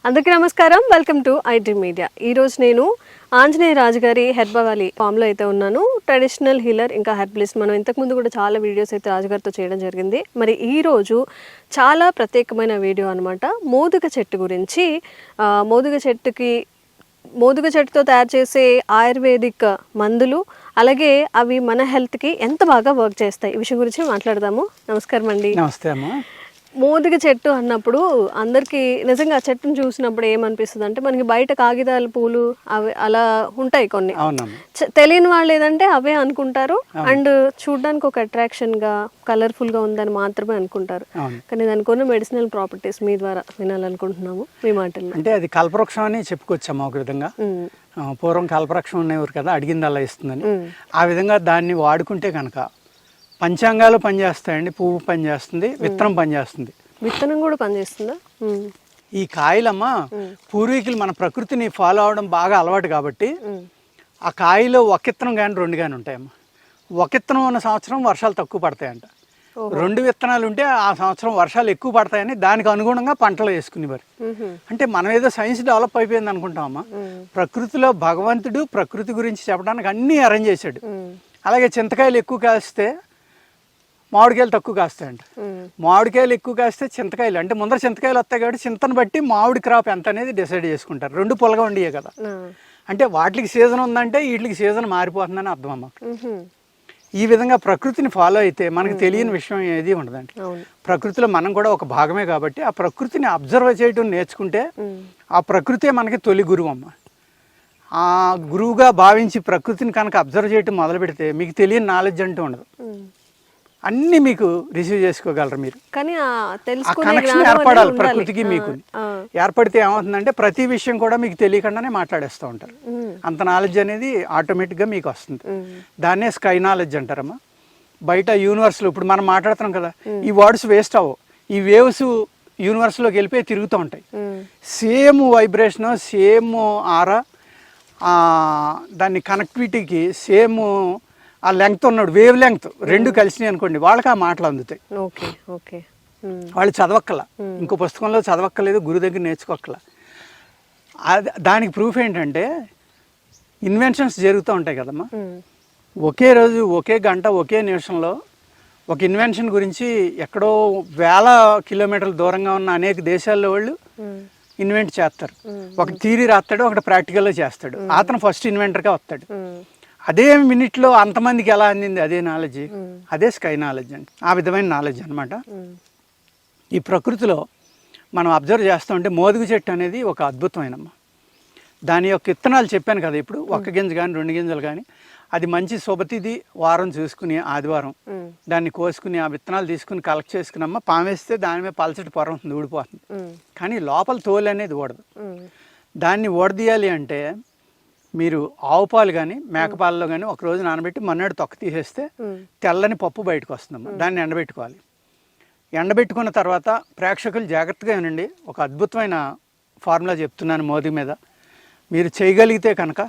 అందరికీ నమస్కారం. Welcome to IT media. ఈరోజు నేను ఆంజనేయ రాజు గారి హెర్బవాలి ఫామ్లో అయితే ఉన్నాను. ట్రెడిషనల్ హీలర్ ఇంకా హెర్బలిస్ట్. మనం ఇంతకుముందు కూడా చాలా వీడియోస్ అయితే రాజుగారితో చేయడం జరిగింది. మరి ఈరోజు చాలా ప్రత్యేకమైన వీడియో అనమాట. మోదుగ చెట్టు గురించి. మోదుగ చెట్టుతో తయారు చేసే ఆయుర్వేదిక్ మందులు, అలాగే అవి మన హెల్త్కి ఎంత బాగా వర్క్ చేస్తాయి, ఈ విషయం గురించి మాట్లాడదాము. నమస్కారం అండి. నమస్తే అమ్మా. మోదుగ చెట్టు అన్నప్పుడు అందరికీ నిజంగా ఆ చెట్టును చూసినప్పుడు ఏమనిపిస్తుంది అంటే, మనకి బయట కాగితాల పూలు అవి అలా ఉంటాయి కొన్ని, తెలియని వాళ్ళు ఏదంటే అవే అనుకుంటారు. అండ్ చూడడానికి ఒక అట్రాక్షన్గా కలర్ఫుల్గా ఉందని మాత్రమే అనుకుంటారు. కానీ దానికి ఉన్న మెడిసినల్ ప్రాపర్టీస్ మీ ద్వారా వినాలనుకుంటున్నాము, మీ మాటల్లో. అంటే అది కల్పవృక్షం అని చెప్పుకోవచ్చమ్మా. ఒక విధంగా పూర్వం కల్పవృక్షం ఉండేవారు కదా, అడిగింది అలా ఇస్తుందని. ఆ విధంగా దాన్ని వాడుకుంటే కనుక పంచాంగాలు పనిచేస్తాయండి, పువ్వు పనిచేస్తుంది, విత్తనం పనిచేస్తుంది. విత్తనం కూడా పనిచేస్తుందా? ఈ కాయలమ్మా పూర్వీకులు మన ప్రకృతిని ఫాలో అవడం బాగా అలవాటు కాబట్టి ఆ కాయలో ఒక విత్తనం కానీ రెండు కానీ ఉంటాయమ్మా. ఒక విత్తనం ఉన్న సంవత్సరం వర్షాలు తక్కువ పడతాయంట, రెండు విత్తనాలు ఉంటే ఆ సంవత్సరం వర్షాలు ఎక్కువ పడతాయని దానికి అనుగుణంగా పంటలు వేసుకునేవారు. అంటే మనం ఏదో సైన్స్ డెవలప్ అయిపోయింది అనుకుంటామమ్మా. ప్రకృతిలో భగవంతుడు ప్రకృతి గురించి చెప్పడానికి అన్నీ అరేంజ్ చేశాడు. అలాగే చింతకాయలు ఎక్కువ కాస్తే మామిడికాయలు తక్కువ కాస్తాయంట, మామిడికాయలు ఎక్కువ కాస్తే చింతకాయలు, అంటే ముందర చింతకాయలు వస్తాయి కాబట్టి చింతను బట్టి మామిడి క్రాప్ ఎంత అనేది డిసైడ్ చేసుకుంటారు. రెండు పుల్లగా ఉండియే కదా, అంటే వాటికి సీజన్ ఉందంటే వీటికి సీజన్ మారిపోతుందని అర్థం అమ్మ. ఈ విధంగా ప్రకృతిని ఫాలో అయితే మనకు తెలియని విషయం ఏది ఉండదండి. ప్రకృతిలో మనం కూడా ఒక భాగమే కాబట్టి ఆ ప్రకృతిని అబ్జర్వ్ చేయడం నేర్చుకుంటే ఆ ప్రకృతే మనకి తొలి గురువు అమ్మ. ఆ గురువుగా భావించి ప్రకృతిని కనుక అబ్జర్వ్ చేయడం మొదలు పెడితే మీకు తెలియని నాలెడ్జ్ అంటూ ఉండదు, అన్ని మీకు రిసీవ్ చేసుకోగలరు మీరు. కానీ ఆ కనెక్షన్ ఏర్పడాలి ప్రకృతికి మీకు. ఏర్పడితే ఏమవుతుందంటే ప్రతి విషయం కూడా మీకు తెలియకుండానే మాట్లాడేస్తూ ఉంటారు. అంత నాలెడ్జ్ అనేది ఆటోమేటిక్గా మీకు వస్తుంది. దాన్నే స్కై నాలెడ్జ్ అంటారమ్మా. బయట యూనివర్స్లో ఇప్పుడు మనం మాట్లాడుతున్నాం కదా, ఈ వర్డ్స్ వేస్ట్ అవ్వవు. ఈ వేవ్స్ యూనివర్స్లోకి వెళ్ళిపోయి తిరుగుతూ ఉంటాయి. సేమ్ వైబ్రేషన్, సేమ్ ఆరా, దాన్ని కనెక్టివిటీకి సేమ్ ఆ లెంగ్త్ ఉన్నాడు, వేవ్ లెంగ్త్ రెండు కలిసినాయి అనుకోండి, వాళ్ళకి ఆ మాటలు అందుతాయి. వాళ్ళు చదవక్కల, ఇంకో పుస్తకంలో చదవక్కలేదు, గురువు దగ్గర నేర్చుకోక్కల. దానికి ప్రూఫ్ ఏంటంటే ఇన్వెన్షన్స్ జరుగుతూ ఉంటాయి కదమ్మా. ఒకే రోజు, ఒకే గంట, ఒకే నిమిషంలో ఒక ఇన్వెన్షన్ గురించి ఎక్కడో వేల కిలోమీటర్ల దూరంగా ఉన్న అనేక దేశాల్లో వాళ్ళు ఇన్వెంట్ చేస్తారు. ఒక థియరీ రాస్తాడు, ఒకటి ప్రాక్టికల్గా చేస్తాడు. అతను ఫస్ట్ ఇన్వెంటర్గా వస్తాడు. అదే మినిట్లో అంతమందికి ఎలా అందింది అదే నాలెడ్జ్, అదే స్కై నాలెడ్జ్ అండి. ఆ విధమైన నాలెడ్జ్ అనమాట. ఈ ప్రకృతిలో మనం అబ్జర్వ్ చేస్తూ ఉంటే మోదుగు చెట్టు అనేది ఒక అద్భుతమైనమ్మా. దాని యొక్క విత్తనాలు చెప్పాను కదా ఇప్పుడు, ఒక్క గింజ కానీ రెండు గింజలు కానీ, అది మంచి శుభతిథి వారం చూసుకుని ఆదివారం దాన్ని కోసుకుని ఆ విత్తనాలు తీసుకుని కలెక్ట్ చేసుకున్నమ్మా పామేస్తే దాని మీద పలచటి పొర ఉంటుంది, ఊడిపోతుంది. కానీ లోపల తోలు అనేది ఊడదు. దాన్ని ఊడదీయాలి అంటే మీరు ఆవు పాలు కానీ మేకపాలలో కానీ ఒక రోజు నానబెట్టి మన్నాడు తొక్క తీసేస్తే తెల్లని పప్పు బయటకు వస్తుందమ్మా. దాన్ని ఎండబెట్టుకోవాలి. ఎండబెట్టుకున్న తర్వాత ప్రేక్షకులు జాగ్రత్తగా వినండి, ఒక అద్భుతమైన ఫార్ములా చెప్తున్నాను మోదీ మీద. మీరు చేయగలిగితే కనుక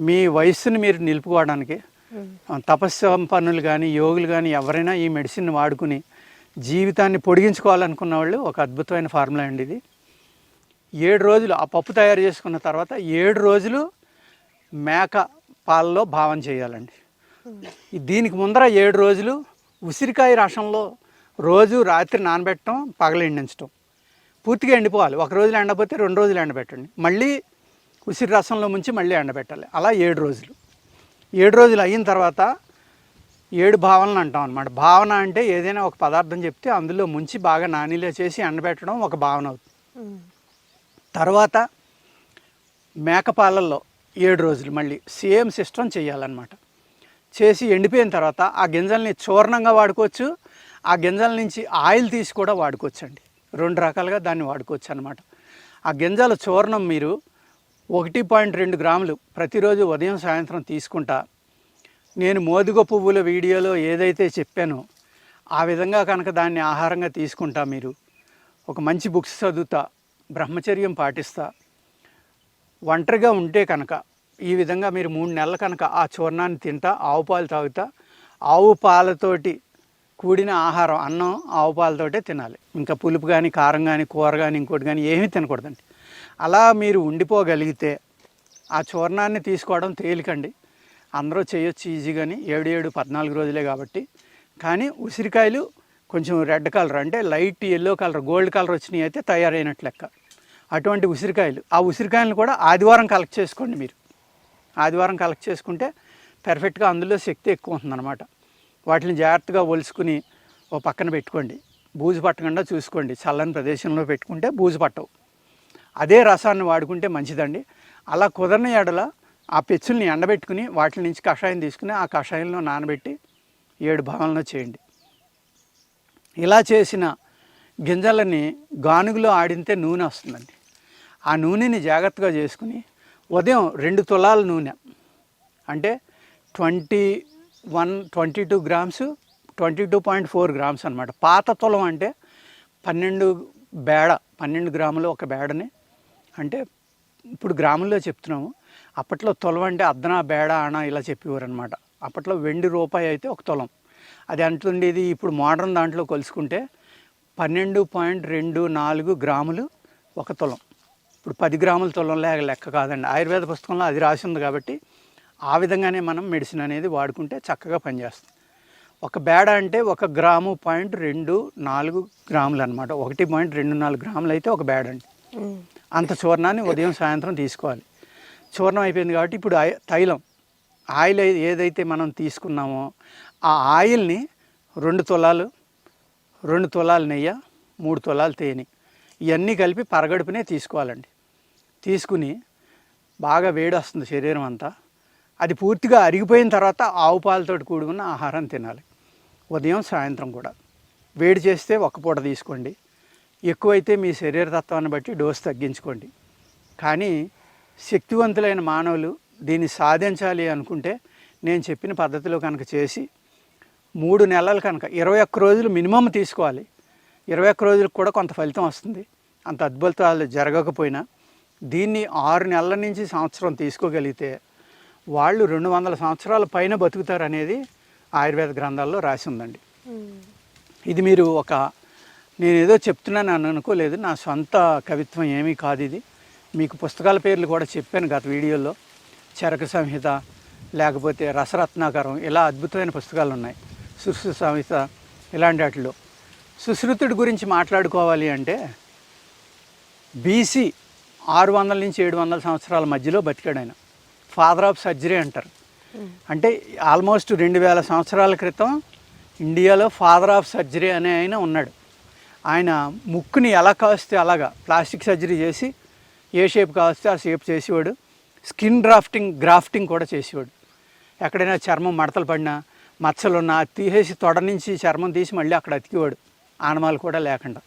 మీ వయస్సుని మీరు నిలుపుకోవడానికి తపస్సంపన్నులు కానీ యోగులు కానీ ఎవరైనా ఈ మెడిసిన్ వాడుకుని జీవితాన్ని పొడిగించుకోవాలనుకున్న వాళ్ళు ఒక అద్భుతమైన ఫార్ములా అండి ఇది. 7 రోజులు ఆ పప్పు తయారు చేసుకున్న తర్వాత 7 రోజులు మేక పాలలో భావం చేయాలండి. దీనికి ముందర 7 రోజులు ఉసిరికాయ రసంలో రోజు రాత్రి నానబెట్టడం, పగలు ఎండించడం, పూర్తిగా ఎండిపోవాలి. ఒక రోజులు ఎండపోతే 2 రోజులు ఎండబెట్టండి, మళ్ళీ ఉసిరి రసంలో ముంచి మళ్ళీ ఎండబెట్టాలి. అలా 7 రోజులు. 7 రోజులు అయిన తర్వాత 7 భావనలు అంటాం అనమాట. భావన అంటే ఏదైనా ఒక పదార్థం చెప్తే అందులో ముంచి బాగా నానీలో చేసి ఎండబెట్టడం ఒక భావన అవుతుంది. తర్వాత మేకపాలల్లో 7 రోజులు మళ్ళీ సేమ్ సిస్టమ్ చేయాలన్నమాట. చేసి ఎండిపోయిన తర్వాత ఆ గింజల్ని చూర్ణంగా వాడుకోవచ్చు, ఆ గింజల నుంచి ఆయిల్ తీసి కూడా వాడుకోవచ్చు అండి. 2 రకాలుగా దాన్ని వాడుకోవచ్చు అనమాట. ఆ గింజల చూర్ణం మీరు 1.2 గ్రాములు ప్రతిరోజు ఉదయం సాయంత్రం తీసుకుంటా, నేను మోదుగ పువ్వుల వీడియోలో ఏదైతే చెప్పానో ఆ విధంగా కనుక దాన్ని ఆహారంగా తీసుకుంటా, మీరు ఒక మంచి బుక్స్ చదువుతా, బ్రహ్మచర్యం పాటిస్తా, ఒంటరిగా ఉంటే కనుక ఈ విధంగా మీరు 3 నెలలు కనుక ఆ చూర్ణాన్ని తింటా, ఆవు పాలు తాగుతా, ఆవు పాలతోటి కూడిన ఆహారం అన్నం ఆవు పాలతోటే తినాలి. ఇంకా పులుపు కానీ కారం కానీ కూర కానీ ఇంకోటి కానీ ఏమీ తినకూడదండి. అలా మీరు ఉండిపోగలిగితే ఆ చూర్ణాన్ని తీసుకోవడం తేలికండి, అందరూ చేయొచ్చు ఈజీగాని, 7-14 రోజులే కాబట్టి. కానీ ఉసిరికాయలు కొంచెం రెడ్ కలర్ అంటే light yellow colour, gold colour వచ్చినాయి అయితే తయారైనట్లు లెక్క. అటువంటి ఉసిరికాయలు, ఆ ఉసిరికాయలను కూడా ఆదివారం కలెక్ట్ చేసుకోండి. మీరు ఆదివారం కలెక్ట్ చేసుకుంటే పర్ఫెక్ట్గా అందులో శక్తి ఎక్కువ ఉంటుందన్నమాట. వాటిని జాగ్రత్తగా ఒలుసుకుని ఓ పక్కన పెట్టుకోండి. బూజు పట్టకుండా చూసుకోండి, చల్లని ప్రదేశంలో పెట్టుకుంటే బూజు పట్టవు. అదే రసాన్ని వాడుకుంటే మంచిదండి. అలా కుదరని ఎడల ఆ పెచ్చుల్ని ఎండబెట్టుకుని వాటి నుంచి కషాయం తీసుకుని ఆ కషాయంలో నానబెట్టి 7 భాగాలను చేయండి. ఇలా చేసిన గింజలని గానుగులో ఆడితే నూనె వస్తుందండి. ఆ నూనెని జాగ్రత్తగా చేసుకుని ఉదయం 2 తులాల నూనె అంటే 22 గ్రామ్స్, 22.4 గ్రామ్స్ అనమాట. పాత తులం అంటే 12 గ్రాములు ఒక బేడని, అంటే ఇప్పుడు గ్రాముల్లో చెప్తున్నాము. అప్పట్లో తులం అంటే అద్దన, బేడ, ఆణ ఇలా చెప్పేవారు అనమాట. అప్పట్లో ₹2 అయితే ఒక తులం. అది అంటుండేది. ఇప్పుడు మోడర్న్ దాంట్లో కొలుసుకుంటే 12.24 గ్రాములు ఒక తులం. ఇప్పుడు 10 గ్రాముల తులంలో లెక్క కాదండి. ఆయుర్వేద పుస్తకంలో అది రాసి ఉంది కాబట్టి ఆ విధంగానే మనం మెడిసిన్ అనేది వాడుకుంటే చక్కగా పనిచేస్తుంది. ఒక బేడ అంటే 1.24 గ్రాములు అనమాట. 1.24 గ్రాములు అయితే ఒక బేడ అండి. అంత చూర్ణాన్ని ఉదయం సాయంత్రం తీసుకోవాలి. చూర్ణం అయిపోయింది కాబట్టి ఇప్పుడు తైలం, ఆయిల్ ఏదైతే మనం తీసుకున్నామో ఆ ఆయిల్ని 2 తులాలు, 2 తులాలు నెయ్యి, 3 తులాలు తేనె ఇవన్నీ కలిపి పరగడుపునే తీసుకోవాలండి. తీసుకుని బాగా వేడి వస్తుంది శరీరం అంతా. అది పూర్తిగా అరిగిపోయిన తర్వాత ఆవు పాలతో కూడుకున్న ఆహారం తినాలి. ఉదయం సాయంత్రం కూడా వేడి చేస్తే ఒక్క పూట తీసుకోండి. ఎక్కువైతే మీ శరీర తత్వాన్ని బట్టి డోసు తగ్గించుకోండి. కానీ శక్తివంతులైన మానవులు దీన్ని సాధించాలి అనుకుంటే నేను చెప్పిన పద్ధతిలో కనుక చేసి 3 నెలలు కనుక 21 రోజులు మినిమం తీసుకోవాలి. 21 రోజులకు కూడా కొంత ఫలితం వస్తుంది. అంత అద్భుతాలు జరగకపోయినా దీన్ని 6 నెలల నుంచి సంవత్సరం తీసుకోగలిగితే వాళ్ళు 200 సంవత్సరాల పైన బతుకుతారు అనేది ఆయుర్వేద గ్రంథాల్లో రాసి ఉందండి. ఇది మీరు నేను ఏదో చెప్తున్నాను అని అనుకోలేదు, నా సొంత కవిత్వం ఏమీ కాదు ఇది. మీకు పుస్తకాల పేర్లు కూడా చెప్పాను గత వీడియోలో. చరక సంహిత, లేకపోతే రసరత్నాకరం, ఇలా అద్భుతమైన పుస్తకాలు ఉన్నాయి. సుశ్రుత సంహిత, ఇలాంటి వాటిలో సుశ్రుతుడి గురించి మాట్లాడుకోవాలి అంటే BC 600 నుంచి 700 సంవత్సరాల మధ్యలో బతికాడు ఆయన. ఫాదర్ ఆఫ్ సర్జరీ అంటారు. అంటే ఆల్మోస్ట్ 2000 సంవత్సరాల క్రితం ఇండియాలో ఫాదర్ ఆఫ్ సర్జరీ అనే ఆయన ఉన్నాడు. ఆయన ముక్కుని ఎలా కావస్తే అలాగా ప్లాస్టిక్ సర్జరీ చేసి ఏ షేప్ కావస్తే ఆ షేప్ చేసేవాడు. స్కిన్ గ్రాఫ్టింగ్ కూడా చేసేవాడు. ఎక్కడైనా చర్మం మడతలు పడినా, మచ్చలున్నా తీసేసి తొడ నుంచి చర్మం తీసి మళ్ళీ అక్కడ అతికేవాడు, ఆనమాలు కూడా లేకుండా.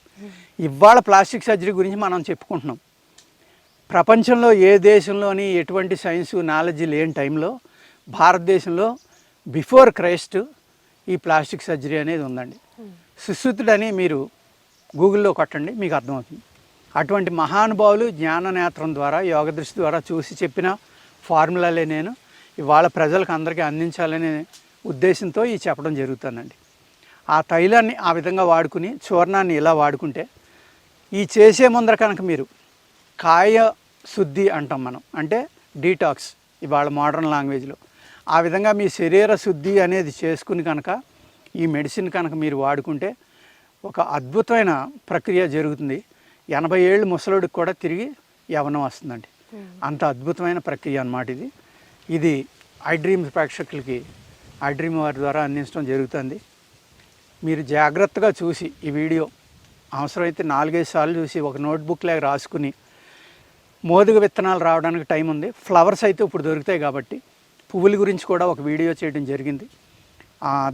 ఇవాళ ప్లాస్టిక్ సర్జరీ గురించి మనం చెప్పుకుంటున్నాం. ప్రపంచంలో ఏ దేశంలోని ఎటువంటి సైన్స్ నాలెడ్జ్ లేని టైంలో భారతదేశంలో బిఫోర్ క్రైస్ట్ ఈ ప్లాస్టిక్ సర్జరీ అనేది ఉందండి. సుశ్రుతుడని మీరు గూగుల్లో కొట్టండి, మీకు అర్థమవుతుంది. అటువంటి మహానుభావులు జ్ఞాననేత్రం ద్వారా, యోగ దృష్టి ద్వారా చూసి చెప్పిన ఫార్ములాలే నేను ఇవాళ ప్రజలకు అందరికీ అందించాలనే ఉద్దేశంతో ఈ చెప్పడం జరుగుతుందండి. ఆ తైలాన్ని ఆ విధంగా వాడుకుని చూర్ణాన్ని ఇలా వాడుకుంటే, ఈ చేసే ముందర కనుక మీరు కాయ శుద్ధి అంటాం మనం, అంటే డీటాక్స్ ఇవాళ మోడర్న్ లాంగ్వేజ్లో, ఆ విధంగా మీ శరీర శుద్ధి అనేది చేసుకుని కనుక ఈ మెడిసిన్ కనుక మీరు వాడుకుంటే ఒక అద్భుతమైన ప్రక్రియ జరుగుతుంది. 80 ఏళ్ళు ముసలుడికి కూడా తిరిగి యవ్వనం వస్తుందండి. అంత అద్భుతమైన ప్రక్రియ అన్నమాట ఇది. ఇది ఐడ్రీమ్ ప్రేక్షకులకి ఐడ్రీమ్ వారి ద్వారా అందించడం జరుగుతుంది. మీరు జాగ్రత్తగా చూసి ఈ వీడియో అవసరమైతే 4-5 సార్లు చూసి ఒక నోట్బుక్ లాగా రాసుకుని, మోదుగ విత్తనాలు రావడానికి టైం ఉంది, ఫ్లవర్స్ అయితే ఇప్పుడు దొరుకుతాయి కాబట్టి పువ్వుల గురించి కూడా ఒక వీడియో చేయడం జరిగింది.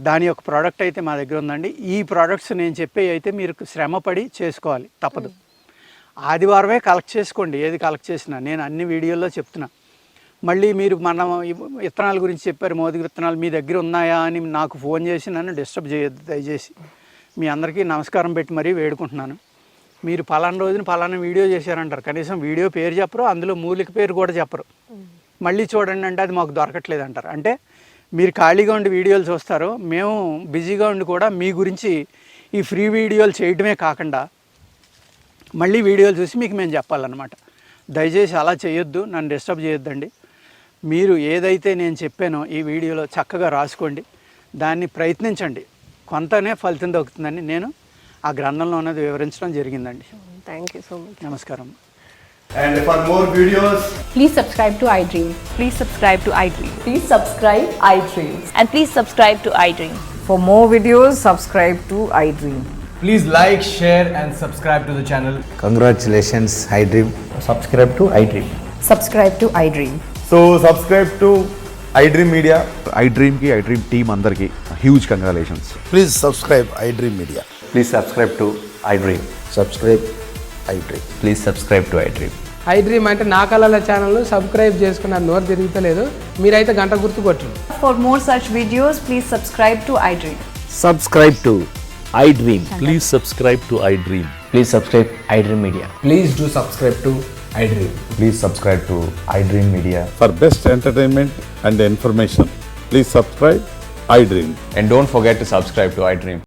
దాని యొక్క ప్రోడక్ట్ అయితే మా దగ్గర ఉందండి. ఈ ప్రోడక్ట్స్ నేను చెప్పే అయితే మీరు శ్రమపడి చేసుకోవాలి, తప్పదు. ఆదివారమే కలెక్ట్ చేసుకోండి, ఏది కలెక్ట్ చేసినా. నేను అన్ని వీడియోల్లో చెప్తున్నా. మళ్ళీ మీరు మన విత్తనాల గురించి చెప్పారు, మోదుగ విత్తనాలు మీ దగ్గర ఉన్నాయా అని నాకు ఫోన్ చేసి నన్ను డిస్టర్బ్ చేయొద్దు దయచేసి. మీ అందరికీ నమస్కారం పెట్టి మరీ వేడుకుంటున్నాను. మీరు పలానా రోజున పలానా వీడియో చేశారంటారు, కనీసం వీడియో పేరు చెప్పరు, అందులో మూలిక పేరు కూడా చెప్పరు. మళ్ళీ చూడండి అంటే అది మాకు దొరకట్లేదు అంటారు. అంటే మీరు ఖాళీగా ఉండి వీడియోలు చూస్తారు, మేము బిజీగా ఉండి కూడా మీ గురించి ఈ ఫ్రీ వీడియోలు చేయడమే కాకుండా మళ్ళీ వీడియోలు చూసి మీకు మేము చెప్పాలన్నమాట. దయచేసి అలా చేయొద్దు, నన్ను డిస్టర్బ్ చేయొద్దండి. మీరు ఏదైతే నేను చెప్పానో ఈ వీడియోలో చక్కగా రాసుకోండి, దాన్ని ప్రయత్నించండి, కొంతనే ఫలితం దొరుకుతుందని నేను ఆ గ్రంథంలో ఉన్నది వివరించడం జరిగిందండి. Thank you so much. నమస్కారం. And for more videos, Please subscribe to iDream. Please subscribe to iDream. Please subscribe iDream. And please subscribe to iDream. For more videos, subscribe to iDream. please like, share and subscribe to the channel. Congratulations, iDream. Subscribe to iDream. Subscribe to iDream. So subscribe to iDream Media. iDream ki iDream team andarki huge congratulations. Please subscribe iDream Media. Please subscribe to iDream. Subscribe iDream. Please subscribe to iDream. iDream అంటే నా కళల channel subscribe చేసుకున్న నోరు తిరుగుతలేదు, మీరైతే గంట గుర్తు కొట్టండి. For more such videos, please subscribe to iDream. Subscribe to iDream. Please subscribe to iDream. Please subscribe iDream Media. Please do subscribe to iDream. Please subscribe to iDream Media. For best entertainment and information, please subscribe iDream. And don't forget to subscribe to iDream.